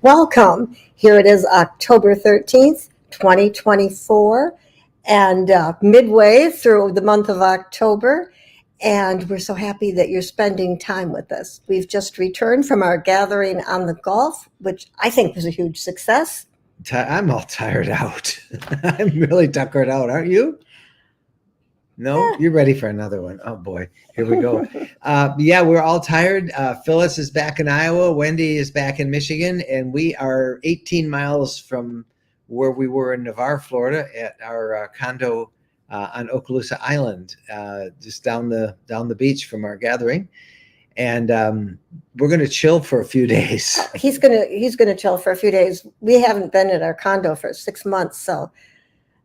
Welcome. Here it is, October 13th, 2024, and midway through the month of October. And we're so happy that you're spending time with us. We've just returned from our gathering on the Gulf, which I think was a huge success. I'm all tired out. I'm really tuckered out, aren't you? No, you're ready for another one. Oh boy, here we go. Yeah, we're all tired. Phyllis is back in Iowa. Wendy is back in Michigan, and we are 18 miles from where we were in Navarre, Florida, at our condo on Okaloosa Island, just down the beach from our gathering. And we're going to chill for a few days. He's gonna chill for a few days. We haven't been at our condo for 6 months, so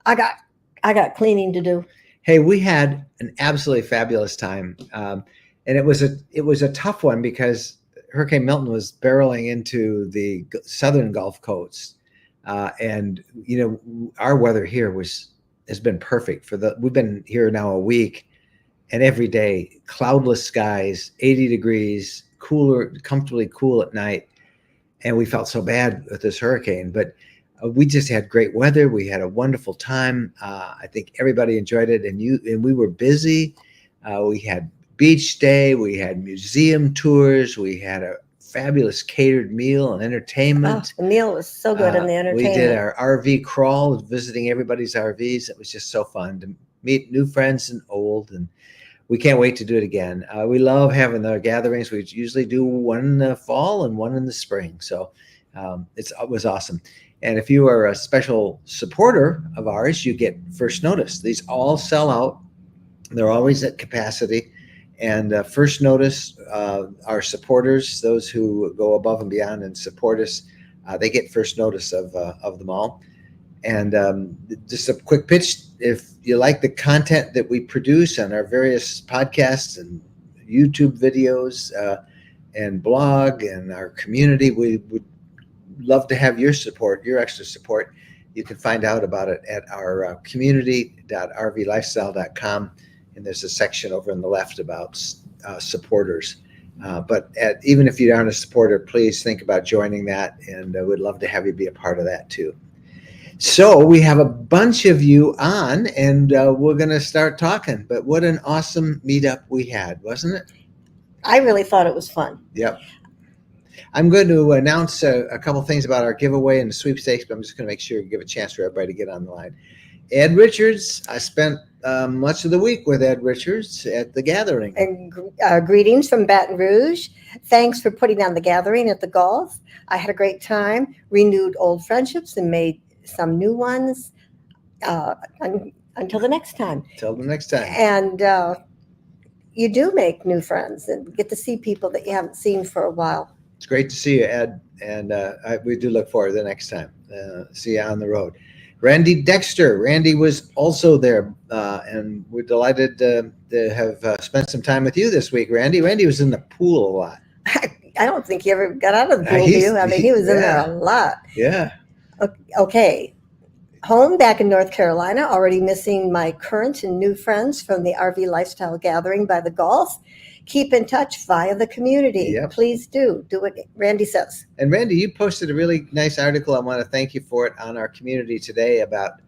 I got cleaning to do. Hey, we had an absolutely fabulous time, and it was a tough one because Hurricane Milton was barreling into the southern Gulf Coast, and our weather here has been perfect we've been here now a week, and every day cloudless skies, 80 degrees, cooler, comfortably cool at night, and we felt so bad with this hurricane, but we just had great weather. We had a wonderful time. I think everybody enjoyed it, and we were busy. We had beach day. We had museum tours. We had a fabulous catered meal and entertainment. The meal was so good, and the entertainment. We did our RV crawl, visiting everybody's RVs. It was just so fun to meet new friends and old, and we can't wait to do it again. We love having our gatherings. We usually do one in the fall and one in the spring, so it was awesome. And if you are a special supporter of ours, you get first notice. These all sell out. They're always at capacity. And first notice, our supporters, those who go above and beyond and support us, they get first notice of them all. And just a quick pitch, if you like the content that we produce on our various podcasts and YouTube videos and blog and our community, we would love to have your support, your extra support. You can find out about it at our community.rvlifestyle.com, and there's a section over on the left about supporters. But even if you aren't a supporter, please think about joining that, and we'd love to have you be a part of that too. So we have a bunch of you on, and we're going to start talking. But what an awesome meetup we had, wasn't it? I really thought it was fun. Yep. I'm going to announce a couple things about our giveaway and the sweepstakes, but I'm just going to make sure you give a chance for everybody to get on the line. Ed Richards, I spent much of the week with Ed Richards at the gathering. And greetings from Baton Rouge. Thanks for putting on the gathering at the Gulf. I had a great time, renewed old friendships and made some new ones until the next time. Until the next time. And you do make new friends and get to see people that you haven't seen for a while. It's great to see you, Ed, and we do look forward to the next time. See you on the road. Randy Dexter. Randy was also there, and we're delighted to have spent some time with you this week, Randy. Randy was in the pool a lot. I don't think he ever got out of the pool, do you? I mean, he was in there a lot. Yeah. Okay. Home back in North Carolina, already missing my current and new friends from the RV Lifestyle Gathering by the Gulf. Keep in touch via the community. Yep. Please do what Randy says. And Randy, you posted a really nice article. I want to thank you for it on our community today about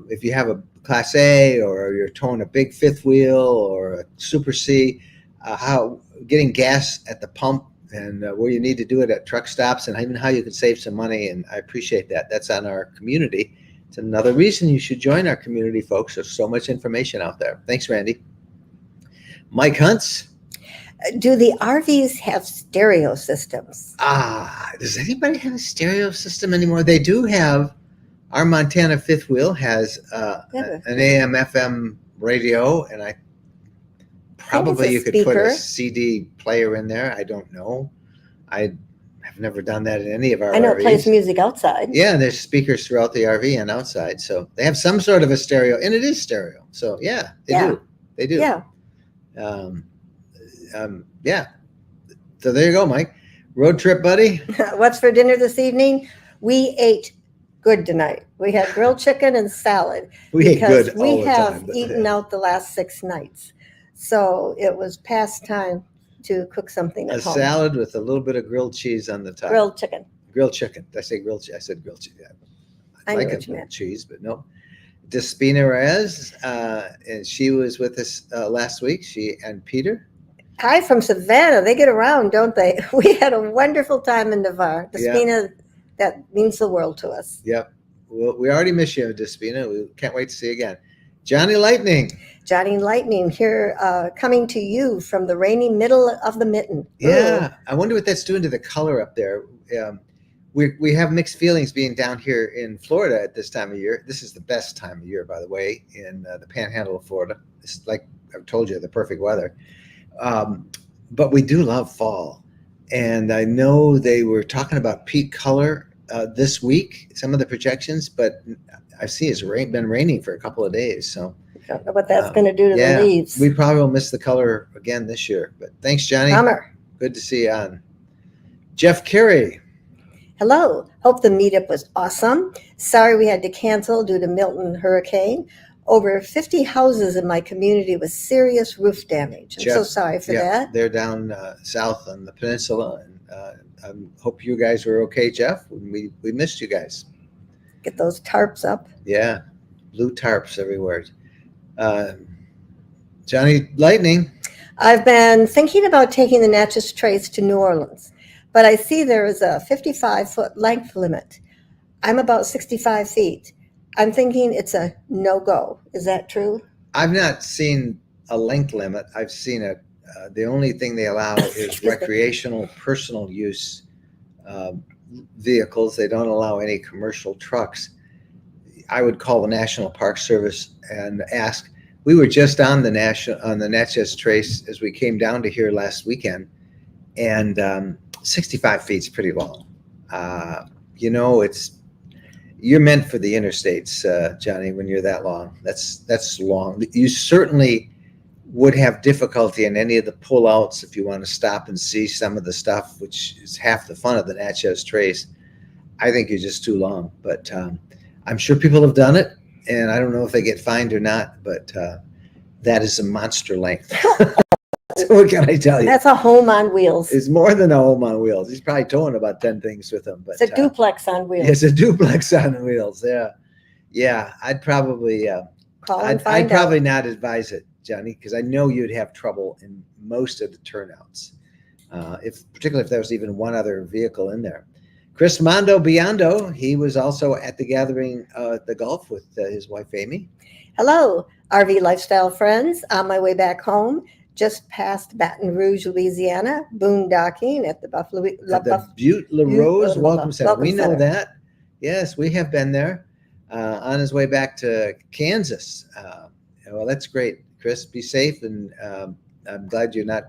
if you have a Class A or you're towing a big fifth wheel or a Super C, how getting gas at the pump and where you need to do it at truck stops, and even how you can save some money. And I appreciate that. That's on our community. It's another reason you should join our community, folks. There's so much information out there. Thanks, Randy. Mike Huntz. Do the RVs have stereo systems? Does anybody have a stereo system anymore? They do have. Our Montana fifth wheel has an AM FM radio, and you could put a CD player in there. I don't know. I have never done that in any of our RVs. I know it plays music outside. Yeah, and there's speakers throughout the RV and outside. So they have some sort of a stereo, and it is stereo. So yeah, they do. They do. Yeah. Yeah. So there you go, Mike. Road trip, buddy. What's for dinner this evening? We ate good tonight. We had grilled chicken and salad. We ate good all we the have time, eaten out the last 6 nights. So it was past time to cook something at home. A salad with a little bit of grilled cheese on the top. Grilled chicken. grilled chicken. Did I say grilled? I said grilled chicken. I like knew a what you meant. cheese, but no. Despina Reyes, and she was with us last week. She and Peter. Hi from Savannah. They get around, don't they? We had a wonderful time in Navarre. Despina, that means the world to us. Yep. Well, we already miss you, Despina. We can't wait to see you again. Johnny Lightning. Johnny Lightning here, coming to you from the rainy middle of the mitten. Yeah, I wonder what that's doing to the color up there. We have mixed feelings being down here in Florida at this time of year. This is the best time of year, by the way, in the Panhandle of Florida. It's like I've told you, the perfect weather. But we do love fall, and I know they were talking about peak color this week. Some of the projections, but I see it's been raining for a couple of days, so. Don't know what that's going to do to the leaves. We probably will miss the color again this year. But thanks, Johnny. Bummer. Good to see you on. Jeff Carey. Hello. Hope the meetup was awesome. Sorry we had to cancel due to Milton hurricane. Over 50 houses in my community with serious roof damage. I'm so sorry for that. They're down south on the peninsula. And I hope you guys were okay, Jeff. We missed you guys. Get those tarps up. Yeah, blue tarps everywhere. Johnny Lightning. I've been thinking about taking the Natchez Trace to New Orleans, but I see there is a 55-foot length limit. I'm about 65 feet. I'm thinking it's a no-go. Is that true? I've not seen a length limit. I've seen the only thing they allow is recreational, personal use vehicles. They don't allow any commercial trucks. I would call the National Park Service and ask. We were just on the Natchez Trace as we came down to here last weekend, and 65 feet is pretty long. You're meant for the interstates, Johnny. When you're that long, that's long. You certainly would have difficulty in any of the pullouts if you want to stop and see some of the stuff, which is half the fun of the Natchez Trace. I think you're just too long, but. I'm sure people have done it, and I don't know if they get fined or not, but that is a monster length. What can I tell you? That's a home on wheels. It's more than a home on wheels. He's probably towing about 10 things with him. But it's a duplex on wheels. It's a duplex on wheels, yeah. I'd probably I'd probably not advise it, Johnny, because I know you'd have trouble in most of the turnouts, particularly if there was even one other vehicle in there. Chris Mondo Biondo, he was also at the gathering at the Gulf with his wife, Amy. Hello, RV lifestyle friends. On my way back home, just past Baton Rouge, Louisiana, boondocking at the Butte La Rose Welcome Center. We know that. Yes, we have been there. On his way back to Kansas. Well, that's great, Chris. Be safe, and I'm glad you're not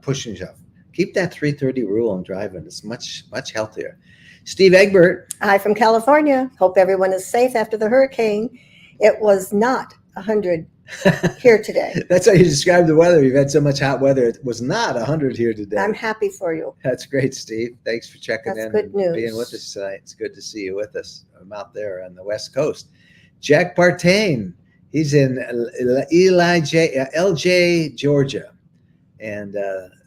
pushing yourself. Keep that 3:30 rule on driving. It's much healthier. Steve Egbert. Hi from California. Hope everyone is safe after the hurricane. It was not 100 here today. That's how you describe the weather. You've had so much hot weather. It was not 100 here today. I'm happy for you. That's great, Steve. Thanks for checking in good news. And being with us tonight. It's good to see you with us. I'm out there on the West Coast. Jack Bartain. He's in LJ, Georgia. And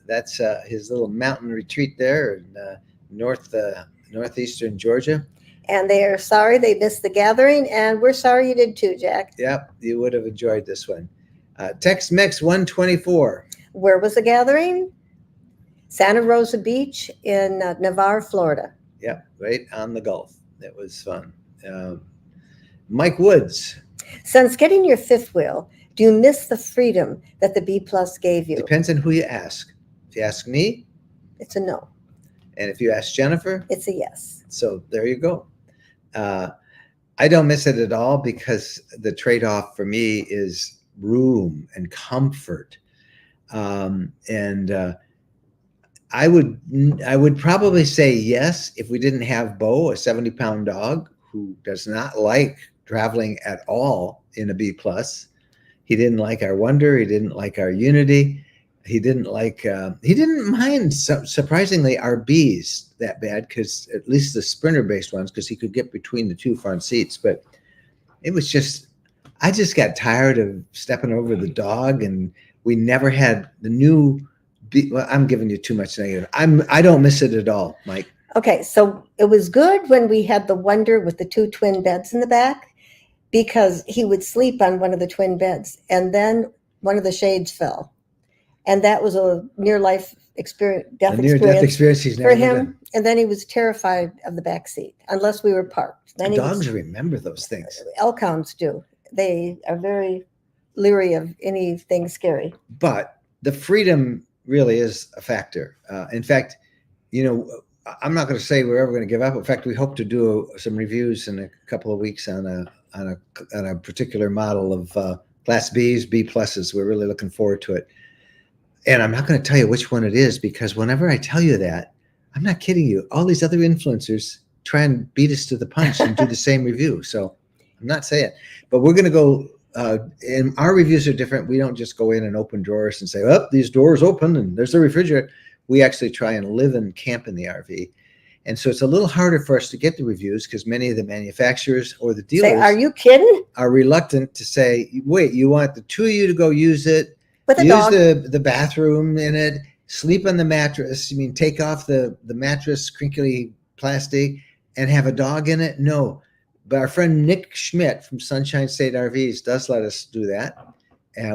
that's his little mountain retreat there in northeastern Georgia. And they are sorry they missed the gathering, and we're sorry you did too, Jack. Yep, you would have enjoyed this one. Tex-Mex 124. Where was the gathering? Santa Rosa Beach in Navarre, Florida. Yep, right on the Gulf. That was fun. Mike Woods. Since getting your fifth wheel, do you miss the freedom that the B Plus gave you? Depends on who you ask. If you ask me, it's a no. And if you ask Jennifer, it's a yes. So there you go. I don't miss it at all because the trade-off for me is room and comfort. I would probably say yes if we didn't have Bo, a 70-pound dog who does not like traveling at all in a B plus. He didn't like our Wonder. He didn't like our Unity. He didn't mind, surprisingly, our Bs that bad, because at least the sprinter-based ones, because he could get between the two front seats. But it was I just got tired of stepping over the dog, and we never had the new B. Well, I'm giving you too much negative. I don't miss it at all, Mike. Okay, so it was good when we had the Wonder with the 2 twin beds in the back, because he would sleep on one of the twin beds, and then one of the shades fell, and that was a near life experience, A death near-death experience experience he's for never going him. And then he was terrified of the back seat unless we were parked. Then to. he Dogs was, remember those things. elk hounds do. They are very leery of anything scary. But the freedom really is a factor. In fact, I'm not going to say we're ever going to give up. In fact, we hope to do some reviews in a couple of weeks on a particular model of Class Bs, B pluses. We're really looking forward to it. And I'm not going to tell you which one it is, because whenever I tell you that, I'm not kidding you. All these other influencers try and beat us to the punch and do the same review. So I'm not saying, but we're going to go. And our reviews are different. We don't just go in and open drawers and say, "Oh, these doors open and there's a refrigerator." We actually try and live and camp in the RV. And so it's a little harder for us to get the reviews because many of the manufacturers or the Say, dealers are you kidding? are reluctant to say, wait, you want the two of you to go use it, With a use dog. the bathroom in it, sleep on the mattress. You mean take off the mattress, crinkly plastic, and have a dog in it? No. But our friend Nick Schmidt from Sunshine State RVs does let us do that.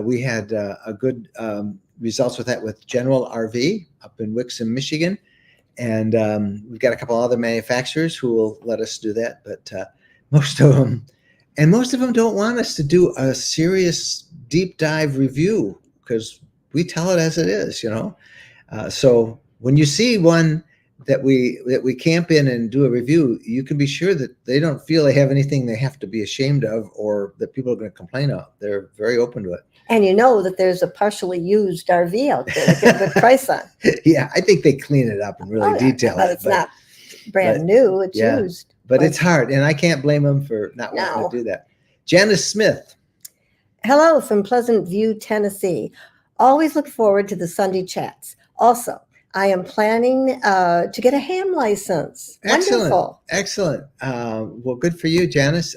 We had a good results with that with General RV up in Wixom, Michigan. And we've got a couple other manufacturers who will let us do that. But most of them don't want us to do a serious deep dive review because we tell it as it is, So when you see one that we camp in and do a review, you can be sure that they don't feel they have anything they have to be ashamed of or that people are going to complain of. They're very open to it. And you know that there's a partially used RV out there to get a good price on. Yeah, I think they clean it up and really detail but it. It's not brand new, it's used. But it's hard, and I can't blame them for not wanting to do that. Janice Smith. Hello from Pleasant View, Tennessee. Always look forward to the Sunday chats. Also, I am planning to get a ham license. Wonderful. Excellent. Well, good for you, Janice.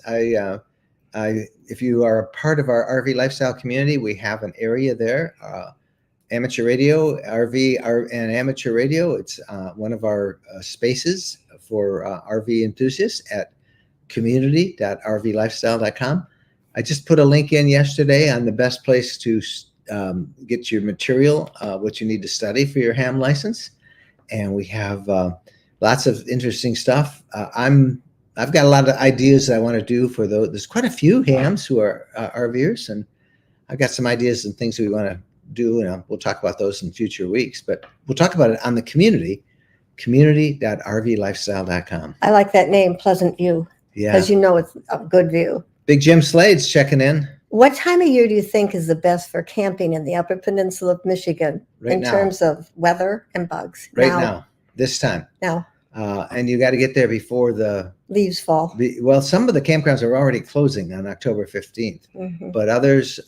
If you are a part of our RV lifestyle community, we have an area there, amateur radio, and amateur radio. It's one of our spaces for RV enthusiasts at community.rvlifestyle.com. I just put a link in yesterday on the best place to get your material, what you need to study for your ham license. And we have lots of interesting stuff. I've got a lot of ideas that I want to do for those. There's quite a few hams who are RVers, and I've got some ideas and things we want to do, and we'll talk about those in future weeks. But we'll talk about it on the community.rvlifestyle.com. I like that name, Pleasant View, because it's a good view. Big Jim Slade's checking in. What time of year do you think is the best for camping in the Upper Peninsula of Michigan terms of weather and bugs? Now, this time. Now. And you got to get there before the leaves fall. Well, some of the campgrounds are already closing on October 15th, but others,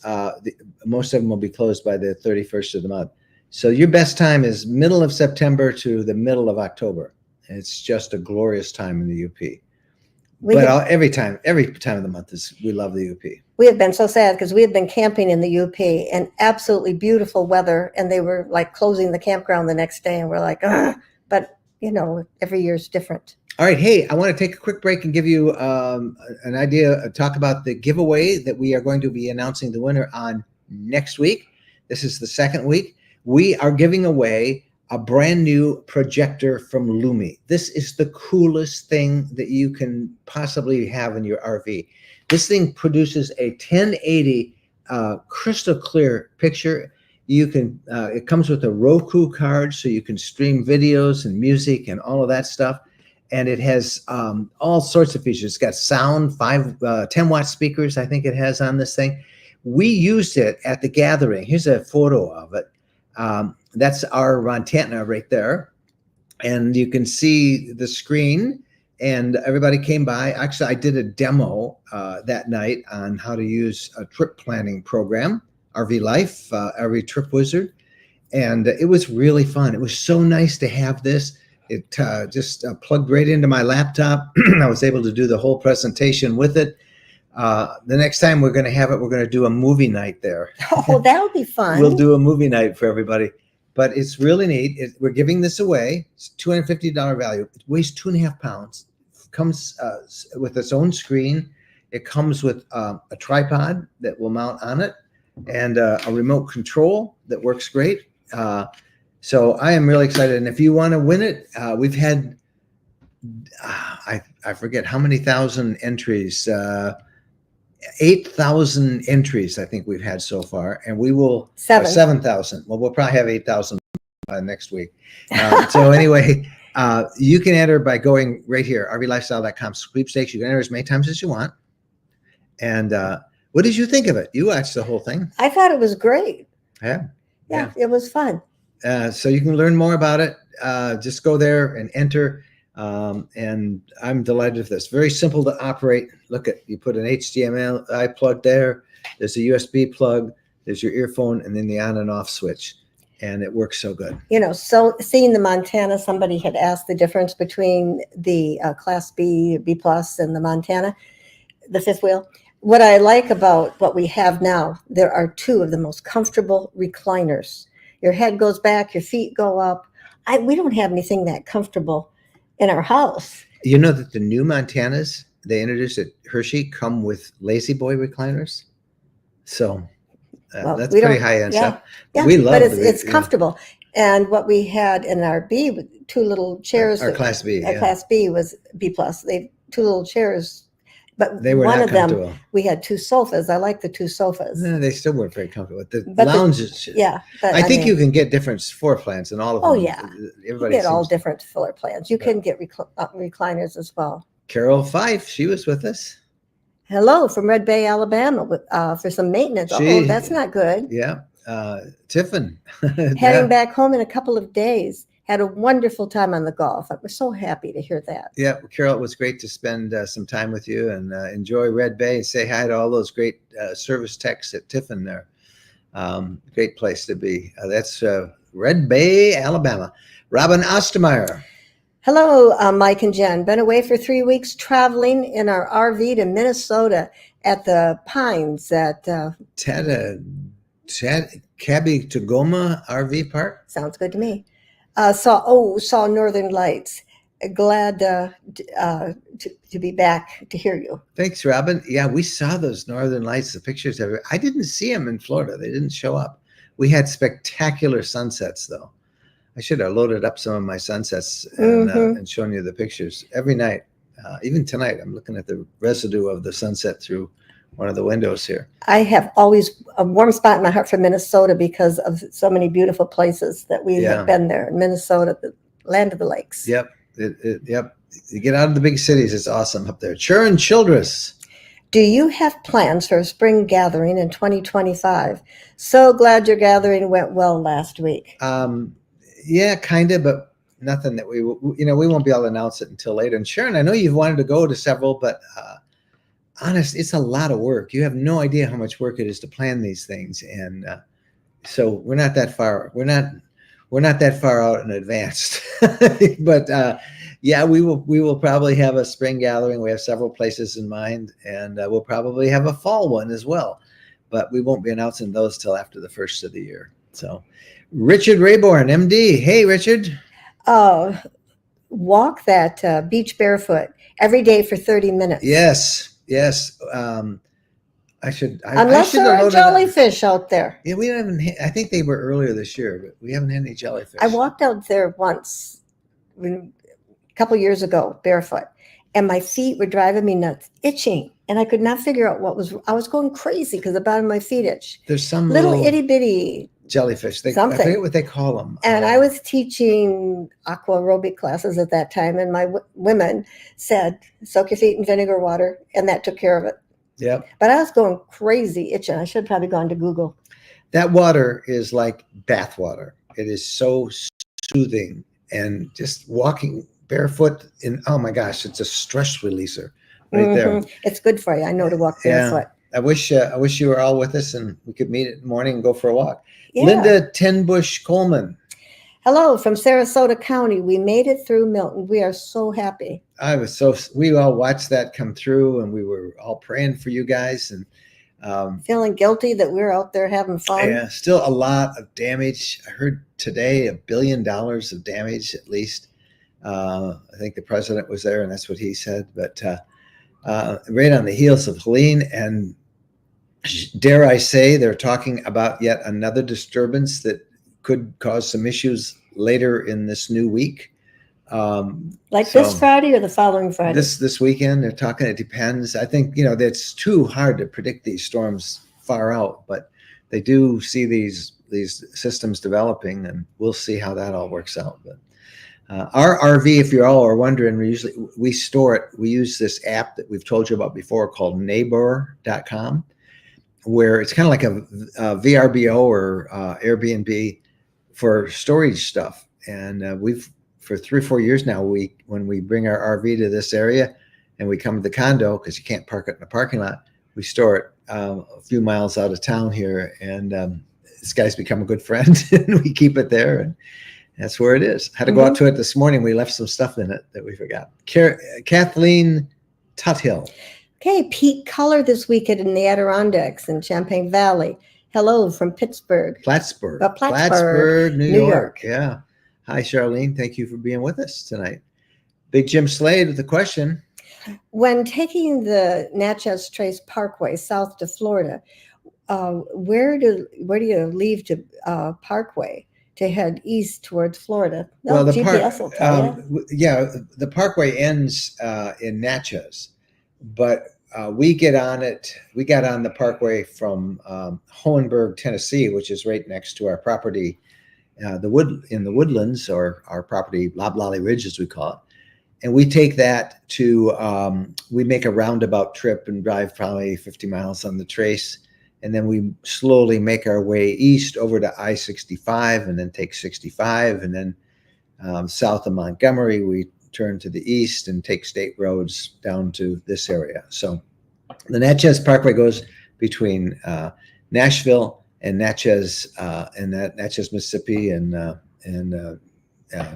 most of them will be closed by the 31st of the month. So your best time is middle of September to the middle of October. It's just a glorious time in the UP. Every time of the month we love the UP. We have been so sad because we had been camping in the UP and absolutely beautiful weather, and they were like closing the campground the next day, and we're like, ugh. But every year is different. All right. Hey, I want to take a quick break and give you an idea, talk about the giveaway that we are going to be announcing the winner on next week. This is the second week. We are giving away a brand new projector from Lumi. This is the coolest thing that you can possibly have in your RV. This thing produces a 1080 crystal clear picture. You can, it comes with a Roku card, so you can stream videos and music and all of that stuff. And it has all sorts of features. It's got sound, 10-watt speakers, I think it has on this thing. We used it at the gathering. Here's a photo of it. That's our antenna right there. And you can see the screen, and everybody came by. Actually, I did a demo that night on how to use a trip planning program. RV Life, RV Trip Wizard, and it was really fun. It was so nice to have this. It just plugged right into my laptop. I was able to do the whole presentation with it. The next time we're going to have it, we're going to do a movie night there. Oh, that'll be fun. We'll do a movie night for everybody. but it's really neat. We're giving this away. It's $250 value. It weighs 2.5 pounds. Comes with its own screen. It comes with a tripod that will mount on it, and a remote control that works great. So I am really excited. And if you want to win it, we've had I forget how many thousand entries. 8,000 entries, I think we've had so far, and we will 7,000. Well, we'll probably have 8,000 next week. So anyway, you can enter by going right here, rvlifestyle.com sweepstakes. You can enter as many times as you want. And what did you think of it? You watched the whole thing. I thought it was great. Yeah, it was fun. So you can learn more about it. Just go there and enter. And I'm delighted with this. Very simple to operate. Look at, you put an HDMI plug there. There's a USB plug. There's your earphone, and then the on and off switch. And it works so good. You know, so seeing the Montana, somebody had asked the difference between the Class B, B plus, and the Montana, the fifth wheel. What I like about what we have now, there are two of the most comfortable recliners. Your head goes back, your feet go up. We don't have anything that comfortable in our house. You know that the new Montanas they introduced at Hershey come with Lazy Boy recliners. So that's pretty high end stuff. Yeah, we love it, but it's comfortable. And what we had in our B with two little chairs. Our Class B. Class B was B plus. They two little chairs. But they were one not of them, comfortable. We had two sofas. I like the two sofas. No, they still weren't very comfortable. The lounges. But I think you can get different floor plans and all of them. Oh yeah, everybody you get all different floor plans. You can get recliners as well. Carol Fife, she was with us. Hello from Red Bay, Alabama, for some maintenance. That's not good. Yeah, Tiffin. Heading back home in a couple of days. Had a wonderful time on the golf. I was so happy to hear that. Yeah, Carol, it was great to spend some time with you and enjoy Red Bay and say hi to all those great service techs at Tiffin there. Great place to be. That's Red Bay, Alabama. Robin Ostermeyer. Hello, Mike and Jen. Been away for 3 weeks traveling in our RV to Minnesota at the Pines at Cabby-Tagoma RV Park. Sounds good to me. Saw Northern Lights. Glad to be back to hear you. Thanks, Robin. Yeah, we saw those Northern Lights, the pictures of it. I didn't see them in Florida. They didn't show up. We had spectacular sunsets, though. I should have loaded up some of my sunsets and shown you the pictures every night. Even tonight, I'm looking at the residue of the sunset through one of the windows here. I have always a warm spot in my heart for Minnesota because of so many beautiful places that we have been there. Minnesota, the land of the lakes. Yep. Yep. You get out of the big cities. It's awesome up there. Sharon Childress. Do you have plans for a spring gathering in 2025? So glad your gathering went well last week. Yeah, kind of, but nothing that we won't be able to announce it until later. And Sharon, I know you've wanted to go to several, but honest, it's a lot of work. You have no idea how much work it is to plan these things, and so we're not that far. We're not that far out in advance. But yeah, we will probably have a spring gathering. We have several places in mind, and we'll probably have a fall one as well. But we won't be announcing those till after the first of the year. So, Richard Rayborn, MD. Hey, Richard. Walk that beach barefoot every day for 30 minutes. Yes. Unless there are jellyfish out there. Yeah, we haven't. I think they were earlier this year, but we haven't had any jellyfish. I walked out there once, a couple years ago, barefoot, and my feet were driving me nuts, itching, and I could not figure out what was. I was going crazy because the bottom of my feet itch. There's some little itty bitty jellyfish. I forget what they call them. And I was teaching aqua aerobic classes at that time, and my women said, "Soak your feet in vinegar water," and that took care of it. Yep. But I was going crazy itching. I should have probably gone to Google. That water is like bath water. It is so soothing, and just walking barefoot oh my gosh, it's a stress releaser right there. It's good for you. I know to walk barefoot. I wish you were all with us and we could meet in the morning and go for a walk. Yeah. Linda Tenbush Coleman. Hello from Sarasota County. We made it through Milton. We are so happy. We all watched that come through, and we were all praying for you guys. And Feeling guilty that we're out there having fun. Yeah, still a lot of damage. I heard today $1 billion of damage at least. I think the president was there, and that's what he said. But right on the heels of Helene, and dare I say, they're talking about yet another disturbance that could cause some issues later in this new week. This Friday or the following Friday? This weekend, they're talking. It depends. I think that's too hard to predict these storms far out, but they do see these systems developing, and we'll see how that all works out. But our RV, if you all are wondering, we store it. We use this app that we've told you about before called Neighbor.com, where it's kind of like a VRBO or Airbnb for storage stuff. And we've for 3 or 4 years now, when we bring our RV to this area and we come to the condo, because you can't park it in the parking lot, we store it a few miles out of town here. And this guy's become a good friend, and we keep it there. And that's where it is. Had to go out to it this morning. We left some stuff in it that we forgot. Kathleen Tuthill. Okay, peak color this weekend in the Adirondacks in Champaign Valley. Hello from Pittsburgh. Plattsburgh, New York. Yeah. Hi, Charlene. Thank you for being with us tonight. Big Jim Slade with the question. When taking the Natchez Trace Parkway south to Florida, where do you leave to Parkway to head east towards Florida? Well, the GPS will tell you. Yeah, the Parkway ends in Natchez, but we get on it. We got on the Parkway from Hohenberg, Tennessee, which is right next to our property. In the woodlands, or our property, Loblolly Ridge, as we call it. And we take that to, we make a roundabout trip and drive probably 50 miles on the trace. And then we slowly make our way east over to I-65 and then take 65. And then south of Montgomery, we turn to the east and take state roads down to this area. So the Natchez Parkway goes between Nashville and Natchez, Mississippi, and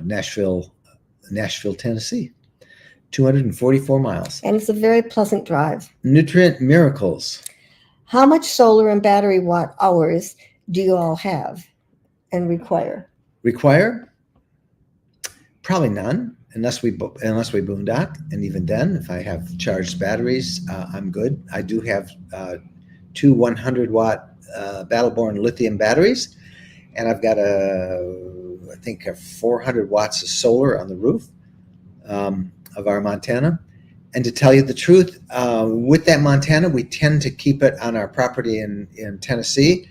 Nashville, Tennessee, 244 miles. And it's a very pleasant drive. Nutrient miracles. How much solar and battery watt hours do you all have and require? Probably none, unless we boondock, and even then, if I have charged batteries, I'm good. I do have 2 100-watt Battleborn lithium batteries, and I've got I think 400 watts of solar on the roof of our Montana. And to tell you the truth, with that Montana, we tend to keep it on our property in Tennessee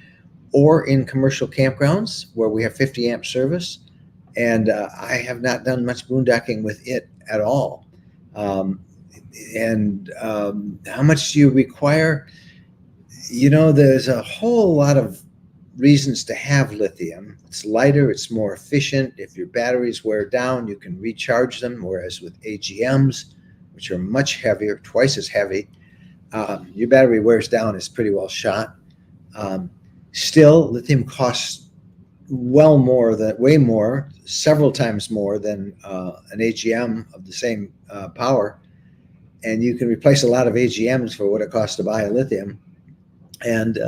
or in commercial campgrounds where we have 50 amp service. And I have not done much boondocking with it at all. And how much do you require? There's a whole lot of reasons to have lithium. It's lighter, it's more efficient. If your batteries wear down, you can recharge them, whereas with AGMs, which are much heavier, twice as heavy, your battery wears down, is pretty well shot. Still, lithium costs way more, several times more than an AGM of the same power. And you can replace a lot of AGMs for what it costs to buy a lithium. And,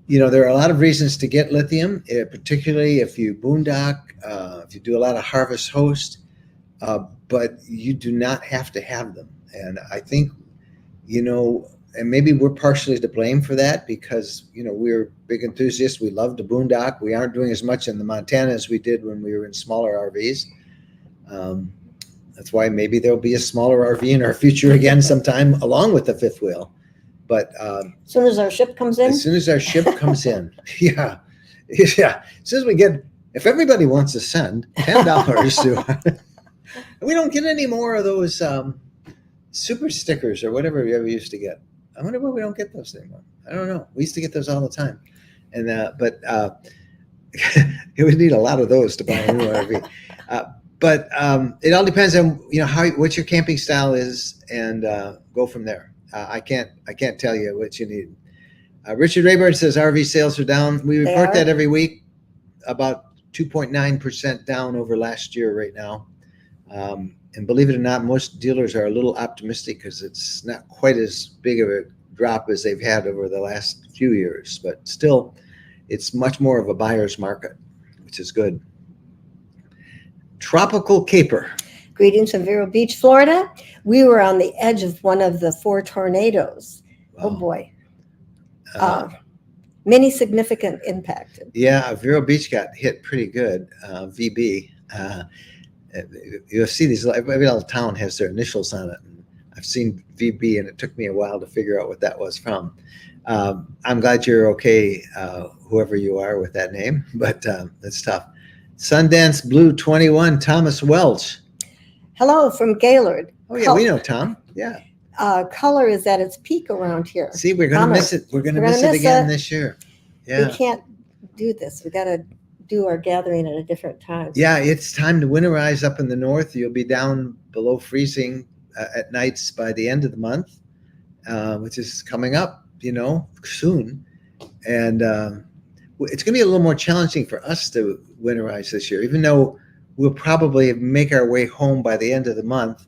there are a lot of reasons to get lithium, particularly if you boondock, if you do a lot of harvest host, but you do not have to have them. And I think, and maybe we're partially to blame for that because, we're big enthusiasts. We love to boondock. We aren't doing as much in the Montana as we did when we were in smaller RVs. That's why maybe there'll be a smaller RV in our future again sometime along with the fifth wheel. But as soon as our ship comes in? As soon as our ship comes in. Yeah. As soon as we get, if everybody wants to send $10 to, we don't get any more of those super stickers or whatever we ever used to get. I wonder why we don't get those anymore. I don't know. We used to get those all the time. And, but it would need a lot of those to buy a new RV. But it all depends on, what your camping style is and go from there. I can't tell you what you need. Richard Rayburn says RV sales are down. We report that every week, about 2.9% down over last year right now. And believe it or not, most dealers are a little optimistic because it's not quite as big of a drop as they've had over the last few years, but still, it's much more of a buyer's market, which is good. Tropical caper. Greetings from Vero Beach, Florida. We were on the edge of one of the 4 tornadoes. Oh Wow. boy. Many significant impacted. Yeah, Vero Beach got hit pretty good, VB. You'll see these, every little town has their initials on it. I've seen VB, and it took me a while to figure out what that was from. I'm glad you're okay, whoever you are with that name, but that's tough. Sundance Blue 21, Thomas Welch. Hello from Gaylord. Oh, yeah, we know Tom. Yeah. Color is at its peak around here. See, we're going to miss it. We're going to miss it again this year. Yeah. We can't do this. We got to do our gathering at a different time. Yeah, it's time to winterize up in the north. You'll be down below freezing at nights by the end of the month, which is coming up, soon. And it's going to be a little more challenging for us to winterize this year, even though we'll probably make our way home by the end of the month.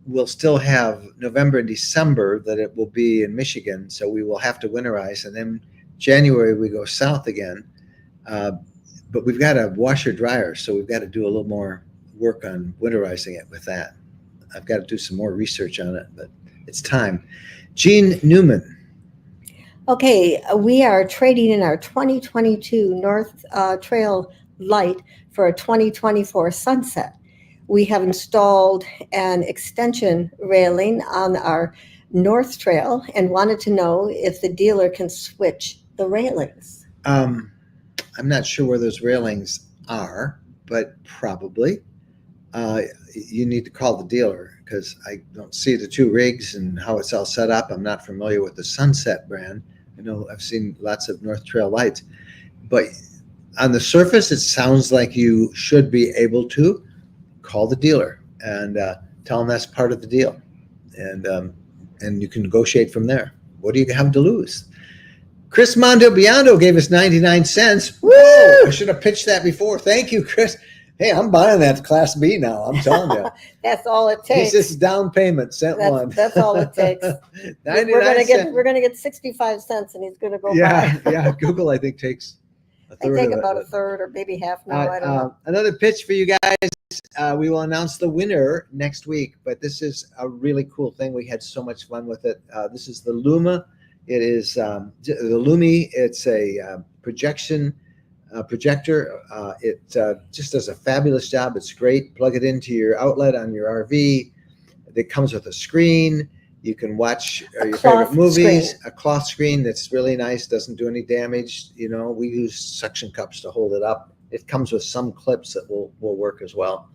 We'll still have November and December that it will be in Michigan, so we will have to winterize. And then January, we go south again. But we've got a washer dryer, so we've got to do a little more work on winterizing it with that. I've got to do some more research on it, but it's time. Gene Newman. Okay, we are trading in our 2022 North Trail Light for a 2024 Sunset. We have installed an extension railing on our North Trail and wanted to know if the dealer can switch the railings. I'm not sure where those railings are, but probably. You need to call the dealer because I don't see the 2 rigs and how it's all set up. I'm not familiar with the Sunset brand. I know I've seen lots of North Trail lights, but on the surface, it sounds like you should be able to call the dealer and tell them that's part of the deal, and you can negotiate from there. What do you have to lose? Chris Mondobiondo gave us 99 cents. Woo! I should have pitched that before. Thank you, Chris. Hey, I'm buying that Class B now. I'm telling you. That's all it takes. He's just down payment, cent one. That's all it takes. 99 cents. We're gonna get 65 cents, and he's gonna go buy. Yeah. Google, I think, takes a third. I think of about it. a third or maybe half now. I don't know. Another pitch for you guys. We will announce the winner next week, but this is a really cool thing. We had so much fun with it. This is the Luma. It is the Lumi. It's a projector. It just does a fabulous job. It's great. Plug it into your outlet on your RV. It comes with a screen. You can watch your favorite movies. Screen. A cloth screen that's really nice. Doesn't do any damage. We use suction cups to hold it up. It comes with some clips that will work as well.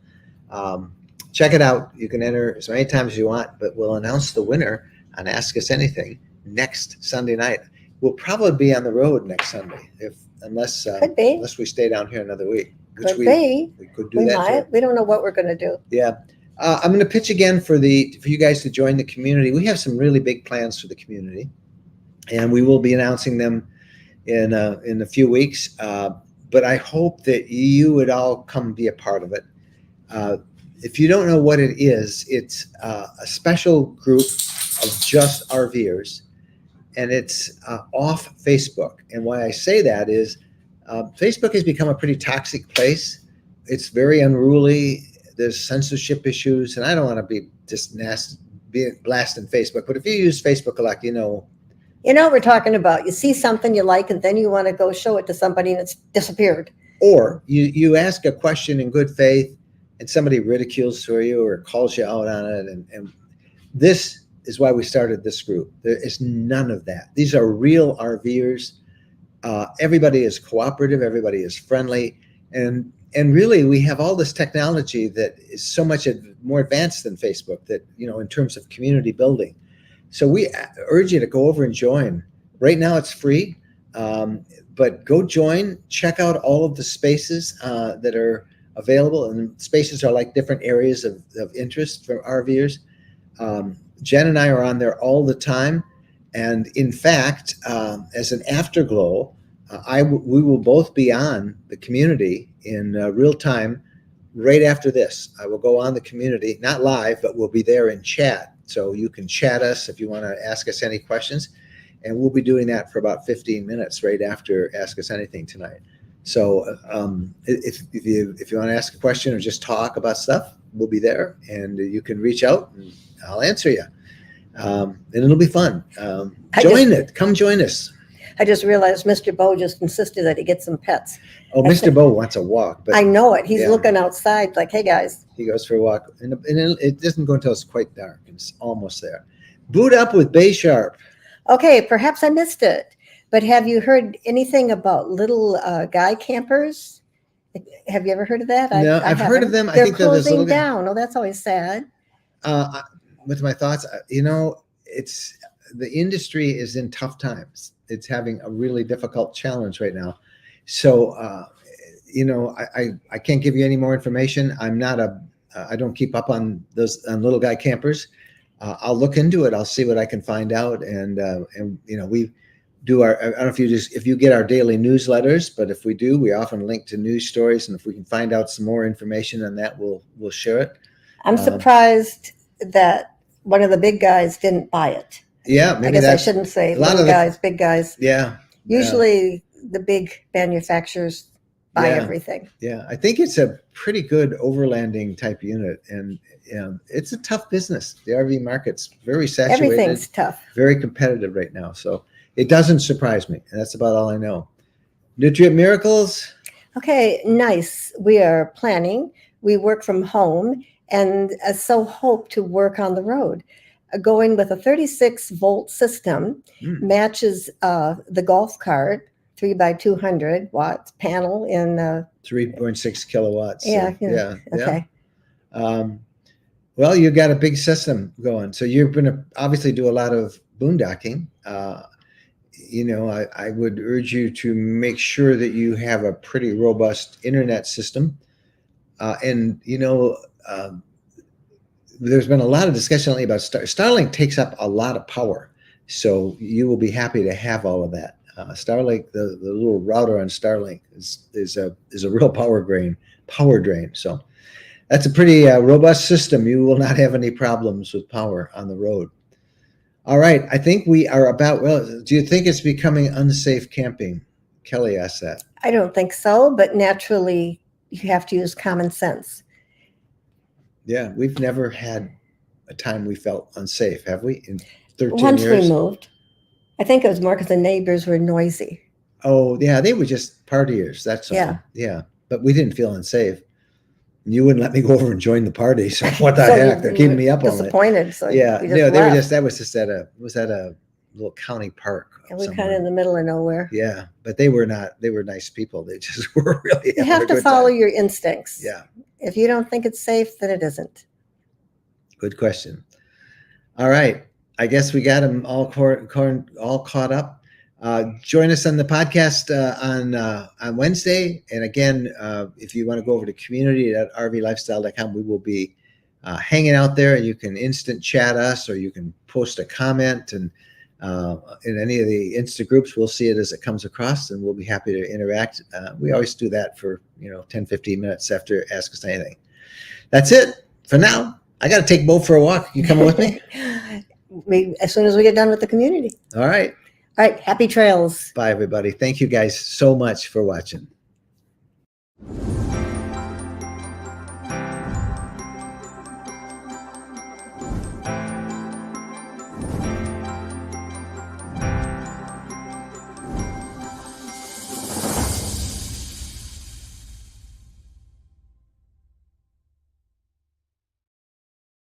Check it out. You can enter as many times as you want, but we'll announce the winner on Ask Us Anything next Sunday night. We'll probably be on the road next Sunday unless we stay down here another week. We could do that. We don't know what we're going to do. Yeah. I'm going to pitch again for you guys to join the community. We have some really big plans for the community, and we will be announcing them in a few weeks. But I hope that you would all come be a part of it. If you don't know what it is, it's a special group of just RVers, and it's off Facebook. And why I say that is Facebook has become a pretty toxic place. It's very unruly. There's censorship issues, and I don't want to be just nasty, blasting Facebook. But if you use Facebook a lot, you know what we're talking about. You see something you like, and then you want to go show it to somebody, and it's disappeared. Or you ask a question in good faith, and somebody ridicules for you or calls you out on it. And this is why we started this group. There is none of that. These are real RVers. Everybody is cooperative. Everybody is friendly. And really, we have all this technology that is so much more advanced than Facebook that, in terms of community building. So we urge you to go over and join. Right now, it's free, but go join. Check out all of the spaces that are available. And spaces are like different areas of interest for RVers. Jen and I are on there all the time. And in fact, as an afterglow, we will both be on the community in real time right after this. I will go on the community, not live, but we'll be there in chat. So you can chat us if you want to ask us any questions. And we'll be doing that for about 15 minutes right after Ask Us Anything tonight. So if you want to ask a question or just talk about stuff, we'll be there, and you can reach out and I'll answer you. And it'll be fun. Come join us. I just realized Mr. Bo just insisted that he get some pets. Oh, Mr. Bo wants a walk. But I know it. He's yeah. looking outside like, hey, guys. He goes for a walk. And it doesn't go until it's quite dark. It's almost there. Boot Up with Bay Sharp. Okay, perhaps I missed it. But have you heard anything about little guy campers? Have you ever heard of that? No, I've heard of them. They're I think closing down. Oh, that's always sad. With my thoughts, it's the industry is in tough times. It's having a really difficult challenge right now. So, I can't give you any more information. I don't keep up on those little guy campers. I'll look into it. I'll see what I can find out. And we do I don't know if you get our daily newsletters, but if we do, we often link to news stories. And if we can find out some more information on that, we'll share it. I'm surprised that one of the big guys didn't buy it. Yeah, maybe I guess I shouldn't say little guys, big guys. Yeah. Usually the big manufacturers buy everything. Yeah, I think it's a pretty good overlanding type unit, and it's a tough business. The RV market's very saturated. Everything's tough. Very competitive right now, so it doesn't surprise me, and that's about all I know. Nutrient Miracles. Okay, nice. We are planning. We work from home, and so hope to work on the road. Going with a 36-volt system, matches the golf cart, 3x200 watts panel in 3.6 kilowatts. Yeah. Yeah. Okay. Well, you got a big system going, so you're going to obviously do a lot of boondocking. I would urge you to make sure that you have a pretty robust internet system, there's been a lot of discussion lately about Starlink takes up a lot of power, so you will be happy to have all of that. Starlink, the little router on Starlink is a real power drain. So that's a pretty robust system. You will not have any problems with power on the road. All right, I think we are about. Well, do you think it's becoming unsafe camping? Kelly asked that. I don't think so, but naturally you have to use common sense. Yeah, we've never had a time we felt unsafe, have we? In 13 Once years? we moved. I think it was more because the neighbors were noisy. Oh, yeah, they were just partiers. That's all. Yeah, but we didn't feel unsafe. You wouldn't let me go over and join the party. So what the heck? They're keeping me up all night. Disappointed. So yeah, that was just at a little county park. And we're kind of in the middle of nowhere. Yeah, but they were nice people. They just were really. You have to follow your instincts. Yeah. If you don't think it's safe, then it isn't. Good question. All right. I guess we got them all caught up. Join us on the podcast on Wednesday. And again, if you want to go over to community.rvlifestyle.com, we will be hanging out there, and you can instant chat us, or you can post a comment, and in any of the Insta groups, we'll see it as it comes across, and we'll be happy to interact. We always do that for 10, 15 minutes after Ask Us Anything. That's it for now. I got to take Bo for a walk. You coming with me? As soon as we get done with the community. All right. All right. Happy trails. Bye, everybody. Thank you guys so much for watching.